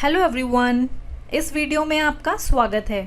Hello everyone, इस video में आपका स्वागत है।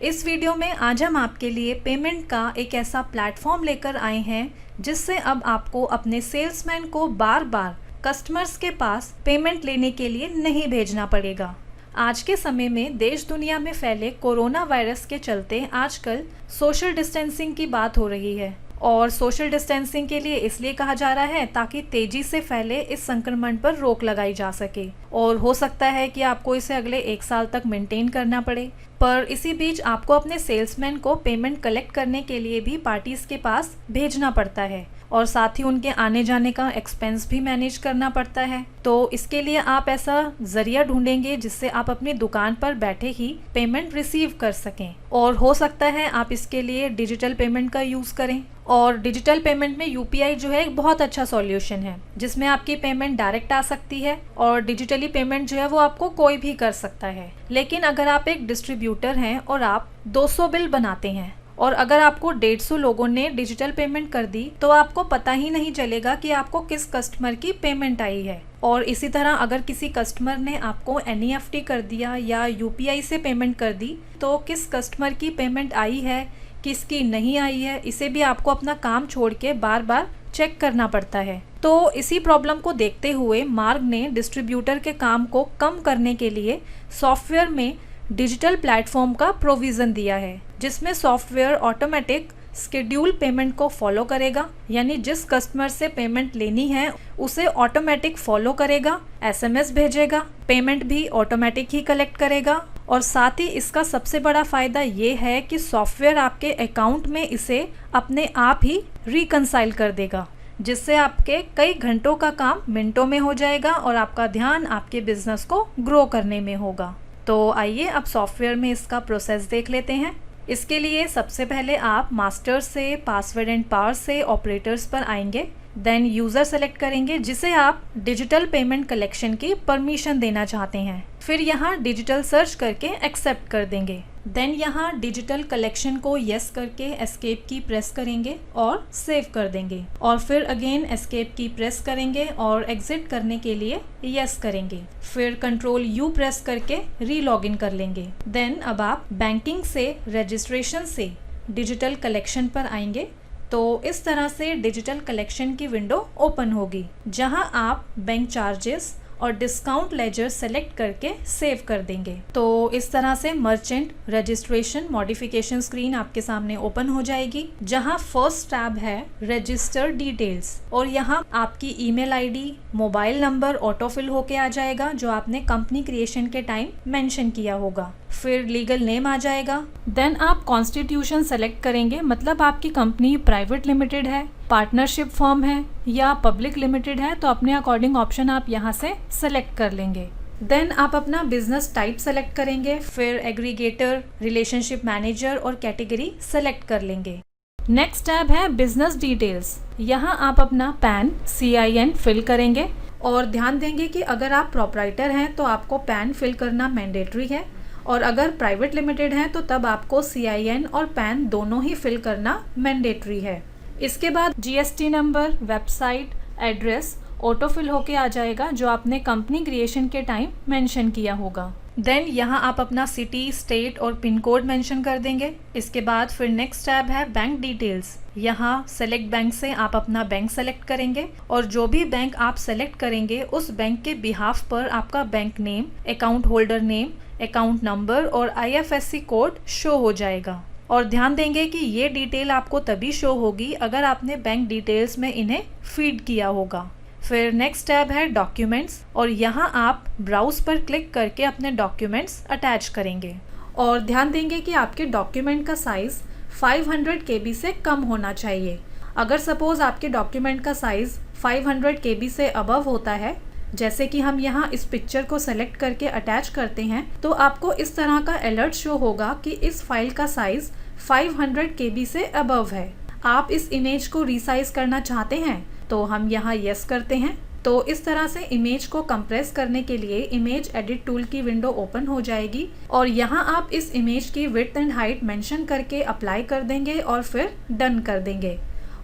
इस वीडियो में आज हम आपके लिए पेमेंट का एक ऐसा प्लेटफॉर्म लेकर आए हैं जिससे अब आपको अपने सेल्समैन को बार बार कस्टमर्स के पास पेमेंट लेने के लिए नहीं भेजना पड़ेगा। आज के समय में देश दुनिया में फैले कोरोना वायरस के चलते आजकल सोशल डिस्टेंसिंग की बात हो रही है और सोशल डिस्टेंसिंग के लिए इसलिए कहा जा रहा है ताकि तेजी से फैले इस संक्रमण पर रोक लगाई जा सके। और हो सकता है कि आपको इसे अगले 1 साल तक मेंटेन करना पड़े, पर इसी बीच आपको अपने सेल्समैन को पेमेंट कलेक्ट करने के लिए भी पार्टीज के पास भेजना पड़ता है और साथ ही उनके आने जाने का एक्सपेंस भी मैनेज करना पड़ता है। तो इसके लिए आप ऐसा जरिया ढूंढेंगे जिससे आप अपनी दुकान पर बैठे ही पेमेंट रिसीव कर सकें। और हो सकता है आप इसके लिए डिजिटल पेमेंट का यूज़ करें। और डिजिटल पेमेंट में यूपीआई जो है एक बहुत अच्छा सॉल्यूशन है जिसमें आपकी पेमेंट डायरेक्ट आ सकती है और डिजिटली पेमेंट जो है वो आपको कोई भी कर सकता है। लेकिन अगर आप एक डिस्ट्रीब्यूटर हैं और आप 200 बिल बनाते हैं और अगर आपको 150 लोगों ने डिजिटल पेमेंट कर दी तो आपको पता ही नहीं चलेगा कि आपको किस कस्टमर की पेमेंट आई है। और इसी तरह अगर किसी कस्टमर ने आपको एनईएफटी कर दिया या यूपीआई से पेमेंट कर दी तो किस कस्टमर की पेमेंट आई है, किसकी नहीं आई है, इसे भी आपको अपना काम छोड़ के बार बार चेक करना पड़ता है। तो इसी प्रॉब्लम को देखते हुए मार्ग ने डिस्ट्रीब्यूटर के काम को कम करने के लिए सॉफ्टवेयर में डिजिटल प्लेटफॉर्म का प्रोविज़न दिया है जिसमें सॉफ्टवेयर ऑटोमेटिक शेड्यूल पेमेंट को फॉलो करेगा, यानी जिस कस्टमर से पेमेंट लेनी है उसे ऑटोमेटिक फॉलो करेगा, एसएमएस भेजेगा, पेमेंट भी ऑटोमेटिक ही कलेक्ट करेगा। और साथ ही इसका सबसे बड़ा फ़ायदा ये है कि सॉफ्टवेयर आपके अकाउंट में इसे अपने आप ही रिकंसाइल कर देगा जिससे आपके कई घंटों का काम मिनटों में हो जाएगा और आपका ध्यान आपके बिजनेस को ग्रो करने में होगा। तो आइए अब सॉफ्टवेयर में इसका प्रोसेस देख लेते हैं। इसके लिए सबसे पहले आप मास्टर से पासवर्ड एंड पावर से ऑपरेटर्स पर आएंगे, देन यूज़र सेलेक्ट करेंगे जिसे आप डिजिटल पेमेंट कलेक्शन की परमिशन देना चाहते हैं। फिर यहाँ डिजिटल सर्च करके एक्सेप्ट कर देंगे। देन यहाँ डिजिटल कलेक्शन को यस करके एस्केप की प्रेस करेंगे और सेव कर देंगे और फिर अगेन एस्केप की प्रेस करेंगे और एग्जिट करने के लिए यस करेंगे। फिर कंट्रोल यू प्रेस करके री लॉगिन कर लेंगे। देन अब आप बैंकिंग से रजिस्ट्रेशन से डिजिटल कलेक्शन पर आएंगे तो इस तरह से डिजिटल कलेक्शन की विंडो ओपन होगी जहां आप बैंक चार्जेस और डिस्काउंट लेजर सेलेक्ट करके सेव कर देंगे। तो इस तरह से मर्चेंट रजिस्ट्रेशन मॉडिफिकेशन स्क्रीन आपके सामने ओपन हो जाएगी जहां फर्स्ट टैब है रजिस्टर डिटेल्स और यहां आपकी email ID, mobile number autofill होके आ जाएगा जो आपने कंपनी क्रिएशन के टाइम मेंशन किया होगा। फिर लीगल नेम आ जाएगा। देन आप कॉन्स्टिट्यूशन सेलेक्ट करेंगे, मतलब आपकी कंपनी प्राइवेट लिमिटेड है, पार्टनरशिप फर्म है या पब्लिक लिमिटेड है, तो अपने अकॉर्डिंग ऑप्शन आप यहाँ से सेलेक्ट कर लेंगे। देन आप अपना बिजनेस टाइप सेलेक्ट करेंगे, फिर एग्रीगेटर, रिलेशनशिप मैनेजर और कैटेगरी सेलेक्ट कर लेंगे। नेक्स्ट टैब है बिजनेस डिटेल्स। यहाँ आप अपना पैन CIN फिल करेंगे और ध्यान देंगे कि अगर आप प्रोप्राइटर हैं तो आपको पैन फिल करना मैंडेटरी है और अगर प्राइवेट लिमिटेड है तो तब आपको CIN और पैन दोनों ही फिल करना मैंडेटरी है। इसके बाद GST number, website, address autofill होके आ जाएगा जो आपने कंपनी क्रिएशन के टाइम मेंशन किया होगा। देन यहाँ आप अपना सिटी, स्टेट और पिन कोड मेंशन कर देंगे। इसके बाद फिर नेक्स्ट टैब है बैंक डिटेल्स। यहाँ सेलेक्ट बैंक से आप अपना बैंक सेलेक्ट करेंगे और जो भी बैंक आप सेलेक्ट करेंगे उस बैंक के बिहाफ पर आपका bank name, account holder name, account number और IFSC कोड शो हो जाएगा। और ध्यान देंगे कि ये डिटेल आपको तभी शो होगी अगर आपने बैंक डिटेल्स में इन्हें फीड किया होगा। फिर नेक्स्ट टैब है डॉक्यूमेंट्स और यहाँ आप ब्राउज पर क्लिक करके अपने डॉक्यूमेंट्स अटैच करेंगे और ध्यान देंगे कि आपके डॉक्यूमेंट का साइज़ 500 KB से कम होना चाहिए। अगर सपोज़ आपके डॉक्यूमेंट का साइज़ 500 KB से अबव होता है, जैसे कि हम यहाँ इस पिक्चर को सेलेक्ट करके अटैच करते हैं, तो आपको इस तरह का अलर्ट शो होगा कि इस फाइल का साइज़ 500 KB से अबव है। आप इस इमेज को रीसाइज करना चाहते हैं तो हम यहाँ यस करते हैं। तो इस तरह से इमेज को कंप्रेस करने के लिए इमेज एडिट टूल की विंडो ओपन हो जाएगी और यहाँ आप इस इमेज की विड्थ एंड हाइट मेंशन करके अप्लाई कर देंगे और फिर डन कर देंगे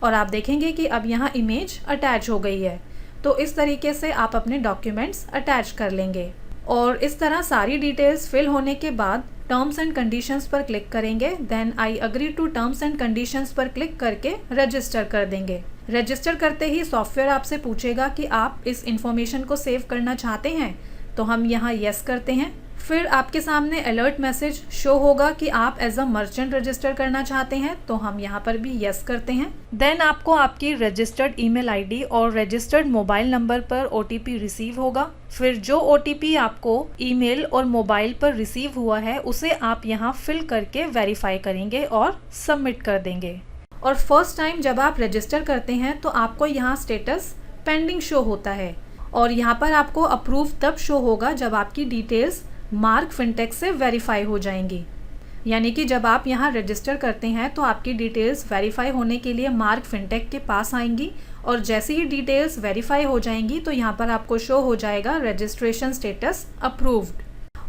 और आप देखेंगे कि अब यहाँ इमेज अटैच हो गई है। तो इस तरीके से आप अपने डॉक्यूमेंट्स अटैच कर लेंगे। और इस तरह सारी डिटेल्स फिल होने के बाद टर्म्स एंड कंडीशंस पर क्लिक करेंगे। Then I agree to terms and conditions पर क्लिक करके रजिस्टर कर देंगे। रजिस्टर करते ही सॉफ्टवेयर आपसे पूछेगा कि आप इस इंफॉर्मेशन को सेव करना चाहते हैं, तो हम यहाँ यस करते हैं। फिर आपके सामने अलर्ट मैसेज शो होगा कि आप एज अ मर्चेंट रजिस्टर करना चाहते हैं, तो हम यहाँ पर भी यस करते हैं। देन आपको आपकी रजिस्टर्ड ईमेल आईडी और रजिस्टर्ड मोबाइल नंबर पर ओटीपी रिसीव होगा। फिर जो ओटीपी आपको ईमेल और मोबाइल पर रिसीव हुआ है उसे आप यहाँ फिल करके वेरीफाई करेंगे और सबमिट कर देंगे। और फर्स्ट टाइम जब आप रजिस्टर करते हैं तो आपको यहाँ स्टेटस पेंडिंग शो होता है और यहाँ पर आपको अप्रूव तब शो होगा जब आपकी डिटेल्स मार्क फिनटेक से वेरीफाई हो जाएंगी। यानी कि जब आप यहाँ रजिस्टर करते हैं तो आपकी डिटेल्स वेरीफाई होने के लिए मार्क फिनटेक के पास आएंगी और जैसे ही डिटेल्स वेरीफाई हो जाएंगी तो यहाँ पर आपको शो हो जाएगा रजिस्ट्रेशन स्टेटस अप्रूव्ड।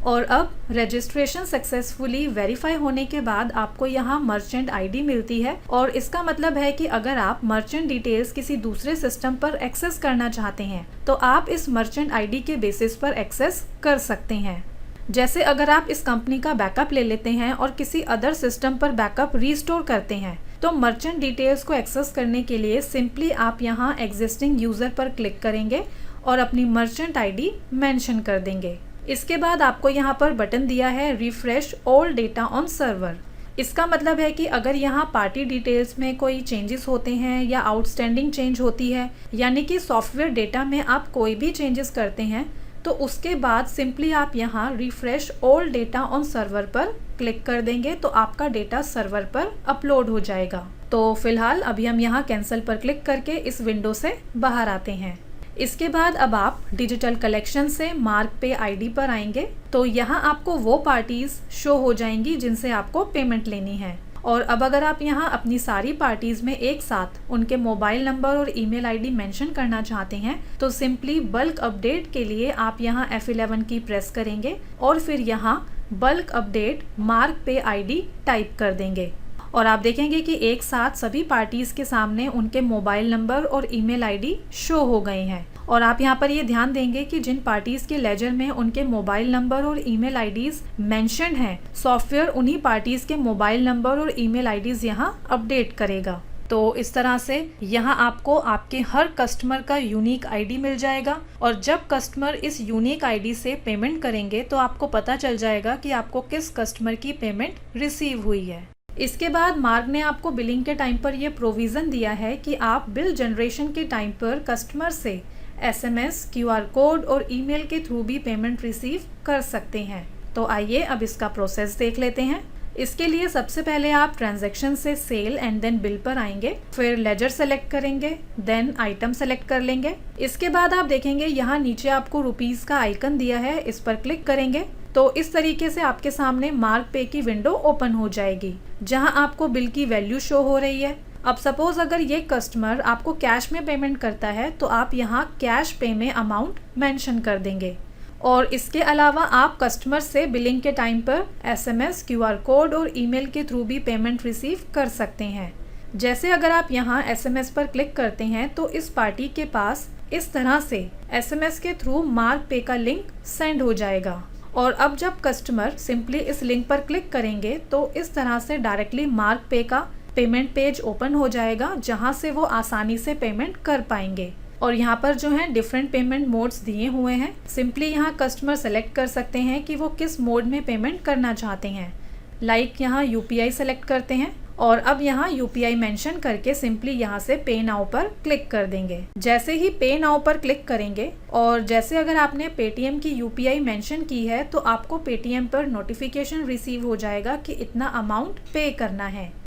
और अब रजिस्ट्रेशन सक्सेसफुली वेरीफाई होने के बाद आपको यहाँ मर्चेंट आईडी मिलती है और इसका मतलब है कि अगर आप मर्चेंट डिटेल्स किसी दूसरे सिस्टम पर एक्सेस करना चाहते हैं तो आप इस मर्चेंट आईडी के बेसिस पर एक्सेस कर सकते हैं। जैसे अगर आप इस कंपनी का बैकअप ले लेते हैं और किसी अदर सिस्टम पर बैकअप रीस्टोर करते हैं तो मर्चेंट डिटेल्स को एक्सेस करने के लिए सिंपली आप यहाँ एग्जिस्टिंग यूजर पर क्लिक करेंगे और अपनी मर्चेंट आईडी मेंशन कर देंगे। इसके बाद आपको यहाँ पर बटन दिया है refresh all data on server. इसका मतलब है कि अगर यहाँ पार्टी डिटेल्स में कोई चेंजेस होते हैं या आउटस्टैंडिंग चेंज होती है, यानी कि सॉफ्टवेयर डेटा में आप कोई भी चेंजेस करते हैं, तो उसके बाद सिंपली आप यहाँ refresh all data on server पर क्लिक कर देंगे तो आपका डेटा सर्वर पर अपलोड हो जाएगा। तो फिलहाल अभी हम यहाँ कैंसिल पर क्लिक करके इस विंडो से बाहर आते हैं। इसके बाद अब आप डिजिटल कलेक्शन से मार्क पे आईडी पर आएंगे तो यहाँ आपको वो पार्टीज शो हो जाएंगी जिनसे आपको पेमेंट लेनी है। और अब अगर आप यहाँ अपनी सारी पार्टीज में एक साथ उनके मोबाइल नंबर और ईमेल आईडी मेंशन करना चाहते हैं तो सिंपली बल्क अपडेट के लिए आप यहाँ F11 की प्रेस करेंगे और फिर यहाँ बल्क अपडेट मार्क पे आईडी टाइप कर देंगे और आप देखेंगे कि एक साथ सभी पार्टीज के सामने उनके मोबाइल नंबर और ईमेल आईडी शो हो गए हैं। और आप यहाँ पर ये ध्यान देंगे कि जिन पार्टीज के लेजर में उनके मोबाइल नंबर और ईमेल आईडीज मेंशन्ड हैं, सॉफ्टवेयर उन्हीं पार्टीज के मोबाइल नंबर और ईमेल आईडीज यहाँ अपडेट करेगा। तो इस तरह से यहाँ आपको आपके हर कस्टमर का यूनिक आईडी मिल जाएगा और जब कस्टमर इस यूनिक आईडी से पेमेंट करेंगे तो आपको पता चल जाएगा कि आपको किस कस्टमर की पेमेंट रिसीव हुई है। इसके बाद मार्क ने आपको बिलिंग के टाइम पर यह प्रोविज़न दिया है कि आप बिल जनरेशन के टाइम पर कस्टमर से SMS, QR कोड और ईमेल के थ्रू भी पेमेंट रिसीव कर सकते हैं। तो आइए अब इसका प्रोसेस देख लेते हैं। इसके लिए सबसे पहले आप ट्रांजैक्शन से सेल एंड देन बिल पर आएंगे, फिर लेजर सेलेक्ट करेंगे, देन आइटम सेलेक्ट कर लेंगे। इसके बाद आप देखेंगे यहाँ नीचे आपको रुपीस का आइकन दिया है, इस पर क्लिक करेंगे तो इस तरीके से आपके सामने मार्क पे की विंडो ओपन हो जाएगी जहां आपको बिल की वैल्यू शो हो रही है। अब सपोज अगर ये कस्टमर आपको कैश में पेमेंट करता है तो आप यहाँ कैश पे में अमाउंट मेंशन कर देंगे और इसके अलावा आप कस्टमर से बिलिंग के टाइम पर SMS, QR कोड और ईमेल के थ्रू भी पेमेंट रिसीव कर सकते हैं। जैसे अगर आप यहाँ SMS पर क्लिक करते हैं तो इस पार्टी के पास इस तरह से SMS के थ्रू मार्क पे का लिंक सेंड हो जाएगा और अब जब कस्टमर सिंपली इस लिंक पर क्लिक करेंगे तो इस तरह से डायरेक्टली मार्क पे का पेमेंट पेज ओपन हो जाएगा जहां से वो आसानी से पेमेंट कर पाएंगे। और यहाँ पर जो है डिफरेंट पेमेंट मोड्स दिए हुए हैं। सिंपली यहाँ कस्टमर सेलेक्ट कर सकते हैं कि वो किस मोड में पेमेंट करना चाहते हैं। लाइक यहाँ UPI सेलेक्ट करते हैं और अब यहाँ UPI मेंशन करके सिंपली यहाँ से पे नाउ पर क्लिक कर देंगे। जैसे ही पे नाउ पर क्लिक करेंगे और जैसे अगर आपने पेटीएम की UPI मेंशन की है तो आपको पेटीएम पर नोटिफिकेशन रिसीव हो जाएगा कि इतना अमाउंट पे करना है।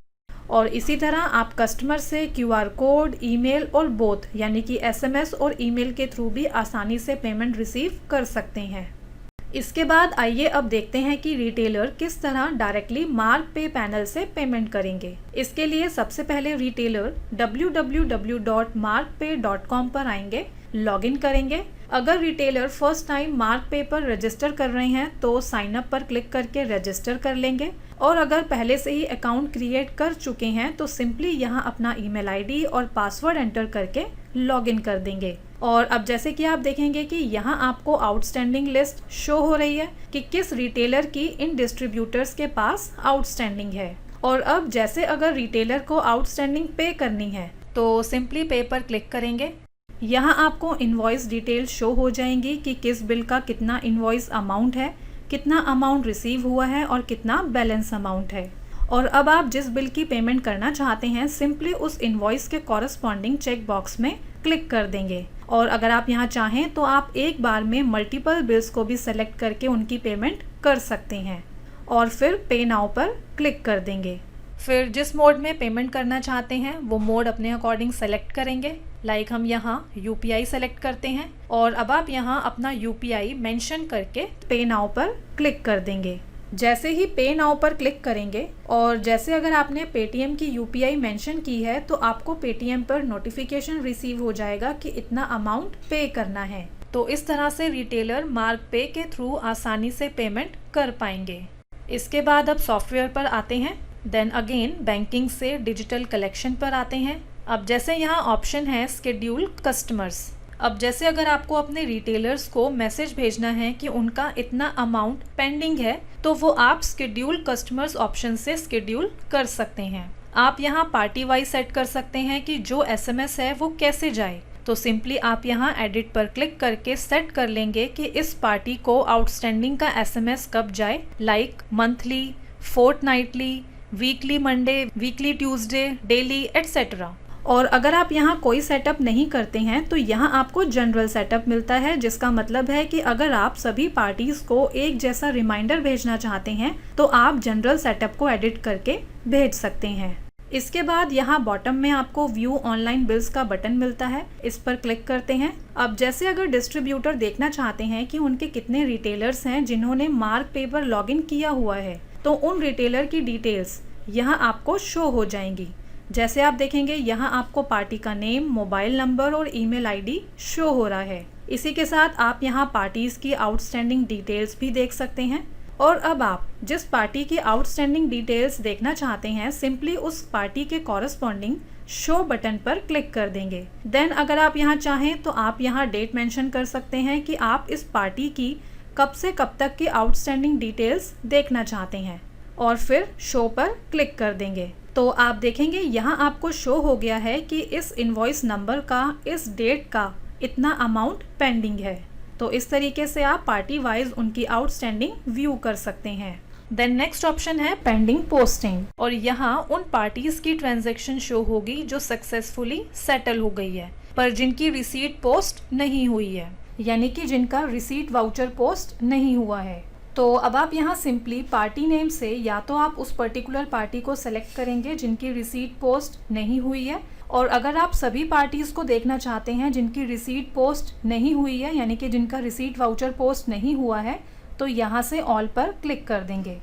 और इसी तरह आप कस्टमर से QR कोड, ईमेल और बोथ यानी कि SMS और ईमेल के थ्रू भी आसानी से पेमेंट रिसीव कर सकते हैं। इसके बाद आइए अब देखते हैं कि रिटेलर किस तरह डायरेक्टली मार्क पे पैनल से पेमेंट करेंगे। इसके लिए सबसे पहले रिटेलर www.markpay.com पर आएंगे, लॉगिन करेंगे। अगर रिटेलर फर्स्ट टाइम मार्क पे पर रजिस्टर कर रहे हैं तो साइन अप पर क्लिक करके रजिस्टर कर लेंगे और अगर पहले से ही अकाउंट क्रिएट कर चुके हैं तो सिंपली यहाँ अपना ईमेल आईडी और पासवर्ड एंटर करके लॉगिन कर देंगे। और अब जैसे कि आप देखेंगे कि यहाँ आपको आउटस्टैंडिंग लिस्ट शो हो रही है कि किस रिटेलर की इन डिस्ट्रीब्यूटर्स के पास आउटस्टैंडिंग है। और अब जैसे अगर रिटेलर को आउटस्टैंडिंग पे करनी है तो सिंपली पे पर क्लिक करेंगे। यहाँ आपको इनवॉइस डिटेल शो हो जाएंगी कि किस बिल का कितना इनवॉइस अमाउंट है, कितना अमाउंट रिसीव हुआ है और कितना बैलेंस अमाउंट है। और अब आप जिस बिल की पेमेंट करना चाहते हैं सिंपली उस इनवॉइस के कॉरस्पॉन्डिंग चेक बॉक्स में क्लिक कर देंगे। और अगर आप यहाँ चाहें तो आप एक बार में मल्टीपल बिल्स को भी सेलेक्ट करके उनकी पेमेंट कर सकते हैं और फिर पे नाउ पर क्लिक कर देंगे। फिर जिस मोड में पेमेंट करना चाहते हैं वो मोड अपने अकॉर्डिंग सेलेक्ट करेंगे। लाइक हम यहाँ UPI सेलेक्ट करते हैं और अब आप यहाँ अपना UPI मेंशन करके पे नाउ पर क्लिक कर देंगे। जैसे ही पे नाउ पर क्लिक करेंगे और जैसे अगर आपने पेटीएम की UPI मेंशन की है तो आपको पेटीएम पर नोटिफिकेशन रिसीव हो जाएगा कि इतना अमाउंट पे करना है। तो इस तरह से रिटेलर मार्क पे के थ्रू आसानी से पेमेंट कर पाएंगे। इसके बाद अब सॉफ्टवेयर पर आते हैं। देन अगेन बैंकिंग से डिजिटल कलेक्शन पर आते हैं। अब जैसे यहाँ ऑप्शन है स्केड्यूल कस्टमर्स। अब जैसे अगर आपको अपने रिटेलर्स को मैसेज भेजना है कि उनका इतना अमाउंट पेंडिंग है तो वो आप स्केड्यूल कस्टमर्स ऑप्शन से स्केड्यूल कर सकते हैं। आप यहाँ पार्टी वाइज सेट कर सकते हैं कि जो SMS है वो कैसे जाए। तो सिंपली आप यहाँ एडिट पर क्लिक करके सेट कर लेंगे कि इस पार्टी को आउटस्टैंडिंग का SMS कब जाए, like monthly, fortnightly, weekly Monday, weekly Tuesday, daily etcetera. और अगर आप यहाँ कोई सेटअप नहीं करते हैं तो यहाँ आपको जनरल सेटअप मिलता है, जिसका मतलब है कि अगर आप सभी पार्टीज को एक जैसा रिमाइंडर भेजना चाहते हैं तो आप जनरल सेटअप को एडिट करके भेज सकते हैं। इसके बाद यहाँ बॉटम में आपको व्यू ऑनलाइन बिल्स का बटन मिलता है, इस पर क्लिक करते हैं। अब जैसे अगर डिस्ट्रीब्यूटर देखना चाहते हैं कि उनके कितने रिटेलर्स हैं जिन्होंने मार्क पे पर लॉगिन किया हुआ है तो उन रिटेलर की डिटेल्स यहाँ आपको शो हो जाएंगी। जैसे आप देखेंगे यहाँ आपको पार्टी का नेम, मोबाइल नंबर और ईमेल आईडी शो हो रहा है। इसी के साथ आप यहाँ पार्टीज की आउटस्टैंडिंग डिटेल्स भी देख सकते हैं। और अब आप जिस पार्टी की आउटस्टैंडिंग डिटेल्स देखना चाहते हैं सिंपली उस पार्टी के कॉरस्पॉन्डिंग शो बटन पर क्लिक कर देंगे। देन अगर आप यहाँ चाहें तो आप यहाँ डेट मेंशन कर सकते हैं कि आप इस पार्टी की कब से कब तक की आउटस्टैंडिंग डिटेल्स देखना चाहते हैं और फिर शो पर क्लिक कर देंगे। तो आप देखेंगे यहाँ आपको शो हो गया है कि इस इनवॉइस नंबर का इस डेट का इतना अमाउंट पेंडिंग है। तो इस तरीके से आप पार्टी वाइज उनकी आउटस्टैंडिंग व्यू कर सकते हैं। देन नेक्स्ट ऑप्शन है पेंडिंग पोस्टिंग और यहाँ उन पार्टीज की ट्रांजैक्शन शो होगी जो सक्सेसफुली सेटल हो गई है पर जिनकी रिसीट पोस्ट नहीं हुई है, यानी कि जिनका रिसीट वाउचर पोस्ट नहीं हुआ है। तो अब आप यहाँ सिंपली पार्टी नेम से या तो आप उस पर्टिकुलर पार्टी को सेलेक्ट करेंगे जिनकी रिसीट पोस्ट नहीं हुई है, और अगर आप सभी पार्टीज़ को देखना चाहते हैं जिनकी रिसीट पोस्ट नहीं हुई है यानी कि जिनका रिसीट वाउचर पोस्ट नहीं हुआ है तो यहाँ से ऑल पर क्लिक कर देंगे।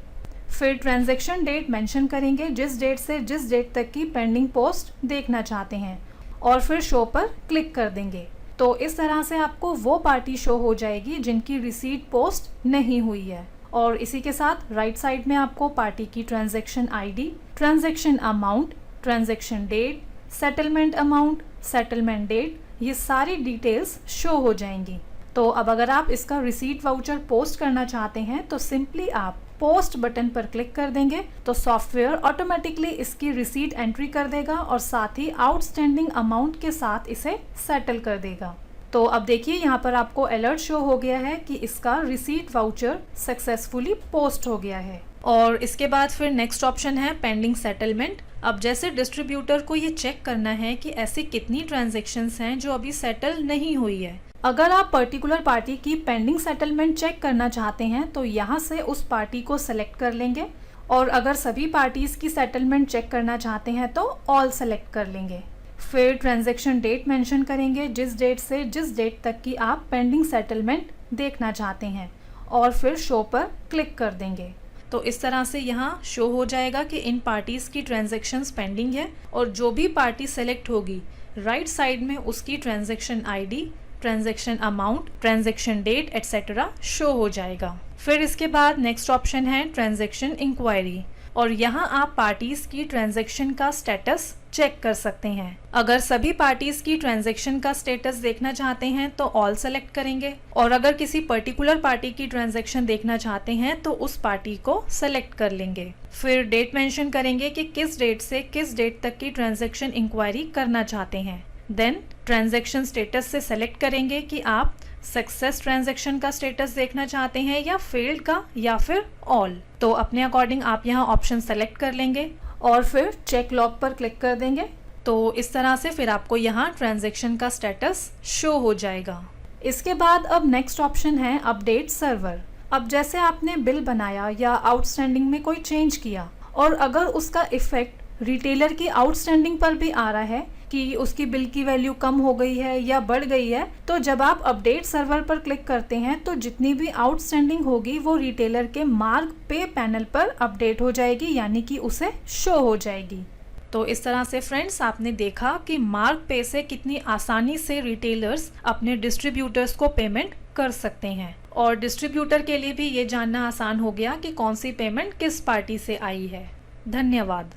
फिर ट्रांजैक्शन डेट मेंशन करेंगे जिस डेट से जिस डेट तक की पेंडिंग पोस्ट देखना चाहते हैं और फिर शो पर क्लिक कर देंगे। तो इस तरह से आपको वो पार्टी शो हो जाएगी जिनकी रिसीट पोस्ट नहीं हुई है। और इसी के साथ राइट साइड में आपको पार्टी की transaction ID, transaction amount, transaction date, settlement amount, settlement date, ये सारी डिटेल्स शो हो जाएंगी। तो अब अगर आप इसका रिसीट वाउचर पोस्ट करना चाहते हैं तो सिंपली आप पोस्ट बटन पर क्लिक कर देंगे तो सॉफ्टवेयर ऑटोमेटिकली इसकी रिसीट एंट्री कर देगा और साथ ही आउटस्टैंडिंग अमाउंट के साथ इसे सेटल कर देगा। तो अब देखिए यहाँ पर आपको अलर्ट शो हो गया है कि इसका रिसीट वाउचर सक्सेसफुली पोस्ट हो गया है। और इसके बाद फिर नेक्स्ट ऑप्शन है पेंडिंग सेटलमेंट। अब जैसे डिस्ट्रीब्यूटर को ये चेक करना है कि ऐसी कितनी ट्रांजैक्शंस हैं जो अभी सेटल नहीं हुई है। अगर आप पर्टिकुलर पार्टी की पेंडिंग सेटलमेंट चेक करना चाहते हैं तो यहाँ से उस पार्टी को सेलेक्ट कर लेंगे, और अगर सभी पार्टीज की सेटलमेंट चेक करना चाहते हैं तो ऑल सेलेक्ट कर लेंगे। फिर ट्रांजैक्शन डेट मेंशन करेंगे जिस डेट से जिस डेट तक की आप पेंडिंग सेटलमेंट देखना चाहते हैं और फिर शो पर क्लिक कर देंगे। तो इस तरह से यहाँ शो हो जाएगा कि इन पार्टीज की ट्रांजैक्शंस पेंडिंग है और जो भी पार्टी सेलेक्ट होगी राइट साइड में उसकी transaction ID, transaction amount, transaction date etcetera show हो जाएगा। फिर इसके बाद नेक्स्ट ऑप्शन है ट्रांजैक्शन इंक्वायरी, और यहाँ आप पार्टीज की ट्रांजैक्शन का स्टेटस चेक कर सकते हैं। अगर सभी पार्टीज की ट्रांजैक्शन का स्टेटस देखना चाहते हैं तो ऑल सेलेक्ट करेंगे, और अगर किसी पर्टिकुलर पार्टी की ट्रांजैक्शन देखना चाहते हैं तो उस पार्टी को सेलेक्ट कर लेंगे। फिर डेट मेंशन करेंगे कि किस डेट से किस डेट तक की ट्रांजैक्शन इंक्वायरी करना चाहते हैं। देन ट्रांजैक्शन स्टेटस से सेलेक्ट करेंगे कि आप सक्सेस ट्रांजैक्शन का स्टेटस देखना चाहते हैं या फेल्ड का या फिर ऑल। तो अपने अकॉर्डिंग आप यहाँ ऑप्शन सेलेक्ट कर लेंगे और फिर चेक लॉग पर क्लिक कर देंगे। तो इस तरह से फिर आपको यहाँ ट्रांजैक्शन का स्टेटस शो हो जाएगा। इसके बाद अब नेक्स्ट ऑप्शन है अपडेट सर्वर। अब जैसे आपने बिल बनाया या आउटस्टैंडिंग में कोई चेंज किया और अगर उसका इफेक्ट रिटेलर की आउटस्टैंडिंग पर भी आ रहा है कि उसकी बिल की वैल्यू कम हो गई है या बढ़ गई है, तो जब आप अपडेट सर्वर पर क्लिक करते हैं तो जितनी भी आउटस्टैंडिंग होगी वो रिटेलर के मार्क पे पैनल पर अपडेट हो जाएगी, यानी कि उसे शो हो जाएगी। तो इस तरह से फ्रेंड्स आपने देखा कि मार्क पे से कितनी आसानी से रिटेलर्स अपने डिस्ट्रीब्यूटर्स को पेमेंट कर सकते हैं, और डिस्ट्रीब्यूटर के लिए भी ये जानना आसान हो गया कि कौन सी पेमेंट किस पार्टी से आई है। धन्यवाद।